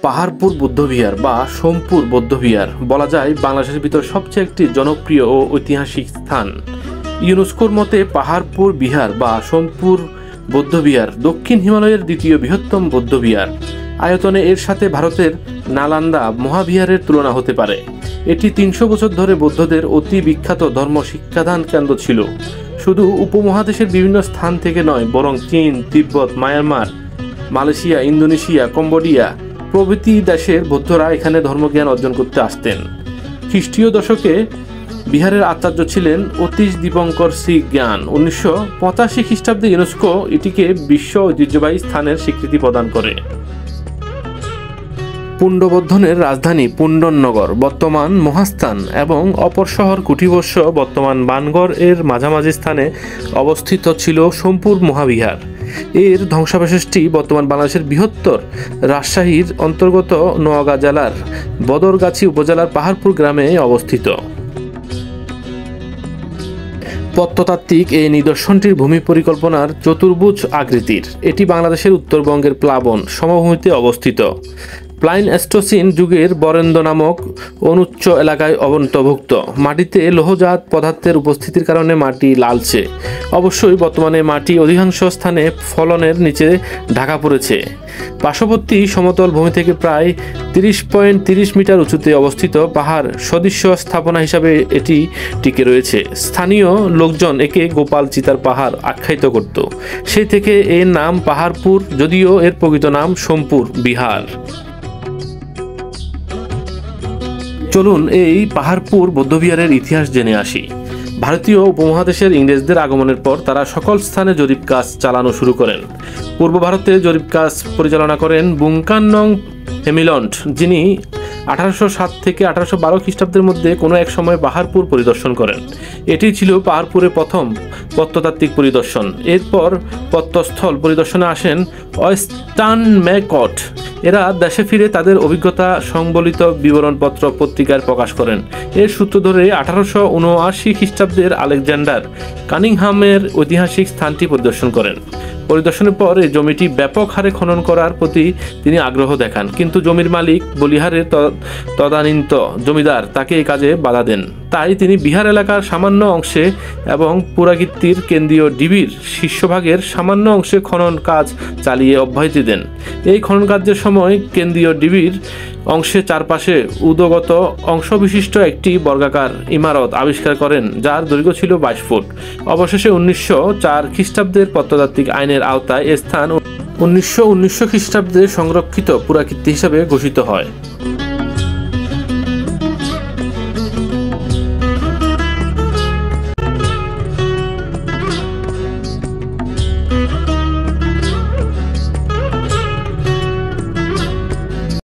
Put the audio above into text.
পাহাড়পুর বৌদ্ধবিহার বা সোমপুর বৌদ্ধবিহার বলা যায় বাংলাদেশের ভিতর সবচেয়ে একটি জনপ্রিয় ও ঐতিহাসিক স্থান। ইউনেস্কোর মতে পাহাড়পুর বিহার বা সোমপুর বৌদ্ধবিহার দক্ষিণ হিমালয়ের দ্বিতীয় বৃহত্তম বৌদ্ধবিহার। আয়তনে এর সাথে ভারতের নালান্দা মহাবিহারের তুলনা হতে পারে। এটি ৩০০ বছর ধরে বৌদ্ধদের অতি বিখ্যাত ধর্ম শিক্ষাদান কেন্দ্র ছিল। শুধু উপমহাদেশের বিভিন্ন স্থান থেকে নয়, বরং চীন, তিব্বত, মায়ানমার, মালয়েশিয়া, ইন্দোনেশিয়া, কম্বোডিয়া প্রভৃতি দেশের বৌদ্ধরা এখানে ধর্মজ্ঞান অর্জন করতে আসতেন। খ্রিস্টীয় দশকে বিহারের আচার্য ছিলেন অতীশ দীপঙ্কর শ্রী জ্ঞান। ১৯৮৫ খ্রিস্টাব্দে ইউনেস্কো এটিকে বিশ্ব ঐতিহ্যবাহী স্থানের স্বীকৃতি প্রদান করে। পুণ্ড্রবর্ধনের রাজধানী পুণ্ডনগর বর্তমান মহাস্থান এবং অপর শহর কুটিবস্য বর্তমান বানগড় এর মাঝামাঝি স্থানে অবস্থিত ছিল সোমপুর মহাবিহার। এর ধ্বংসাবশেষটি বর্তমান বাংলাদেশের বৃহত্তর রাজশাহীর অন্তর্গত নোয়াগাঁ জেলার বদরগাছি উপজেলার পাহাড়পুর গ্রামে অবস্থিত। প্রত্নতাত্ত্বিক এই নিদর্শনটির ভূমি পরিকল্পনার চতুর্ভুজ আকৃতির। এটি বাংলাদেশের উত্তরবঙ্গের প্লাবন সমভূমিতে অবস্থিত। প্লাইনস্টোসিন যুগের বরেন্দ্র নামক অনুচ্চ এলাকায় অন্তর্ভুক্ত। মাটিতে লোহজাত পদার্থের উপস্থিতির কারণে মাটি লালচে। অবশ্যই বর্তমানে মাটি অধিকাংশ স্থানে ফলনের নিচে ঢাকা পড়েছে। পার্শ্ববর্তী সমতল ভূমি থেকে প্রায় ৩০.৩০ মিটার উঁচুতে অবস্থিত পাহাড় সদৃশ্য স্থাপনা হিসাবে এটি টিকে রয়েছে। স্থানীয় লোকজন একে গোপাল চিতার পাহাড় আখ্যায়িত করত। সেই থেকে এর নাম পাহাড়পুর, যদিও এর প্রকৃত নাম সোমপুর বিহার। চলুন এই পাহাড়পুর বৌদ্ধবিহারের ইতিহাস জেনে আসি। ভারতীয় উপমহাদেশের ইংরেজদের আগমনের পর তারা সকল স্থানে জরিপ কাজ চালানো শুরু করেন। পূর্ব ভারতে জরিপ কাজ পরিচালনা করেন বুংকানং হেমিলন্ট, যিনি 1807 থেকে 1812 খ্রিস্টাব্দের মধ্যে কোনো এক সময় পাহাড়পুর পরিদর্শন করেন। এটি ছিল পাহাড়পুরের প্রথম প্রত্নতাত্ত্বিক পরিদর্শন। এরপর প্রত্নস্থল পরিদর্শনে আসেন ওয়েস্টার্নম্যাকট। এরা দেশে ফিরে তাদের অভিজ্ঞতা সংবলিত বিবরণপত্র পত্রিকায় প্রকাশ করেন। এর সূত্র ধরে 1879 খ্রিস্টাব্দের আলেকজান্ডার কানিংহামের ঐতিহাসিক স্থানটি পরিদর্শন করেন। পরিদর্শনের পর এই জমিটি ব্যাপক হারে খনন করার প্রতি তিনি আগ্রহ দেখান, কিন্তু জমির মালিক বলিহারের তদানীন্ত জমিদার তাকে এই কাজে বাধা দেন। তাই তিনি বিহার এলাকার সামান্য অংশে এবং পুরাকীর্তির কেন্দ্রীয় ডিবির শীর্ষভাগের সামান্য অংশে খনন কাজ চালিয়ে অব্যাহতি দেন। এই খনন কার্যের সময় কেন্দ্রীয় ডিবির অংশের চারপাশে উদগত অংশবিশিষ্ট একটি বর্গাকার ইমারত আবিষ্কার করেন, যার দৈর্ঘ্য ছিল 22 ফুট। অবশেষে 1904 খ্রিস্টাব্দের প্রত্নতাত্ত্বিক আইনের আওতায় এ স্থান 1919 খ্রিস্টাব্দে সংরক্ষিত পুরাকীর্তি হিসাবে ঘোষিত হয়।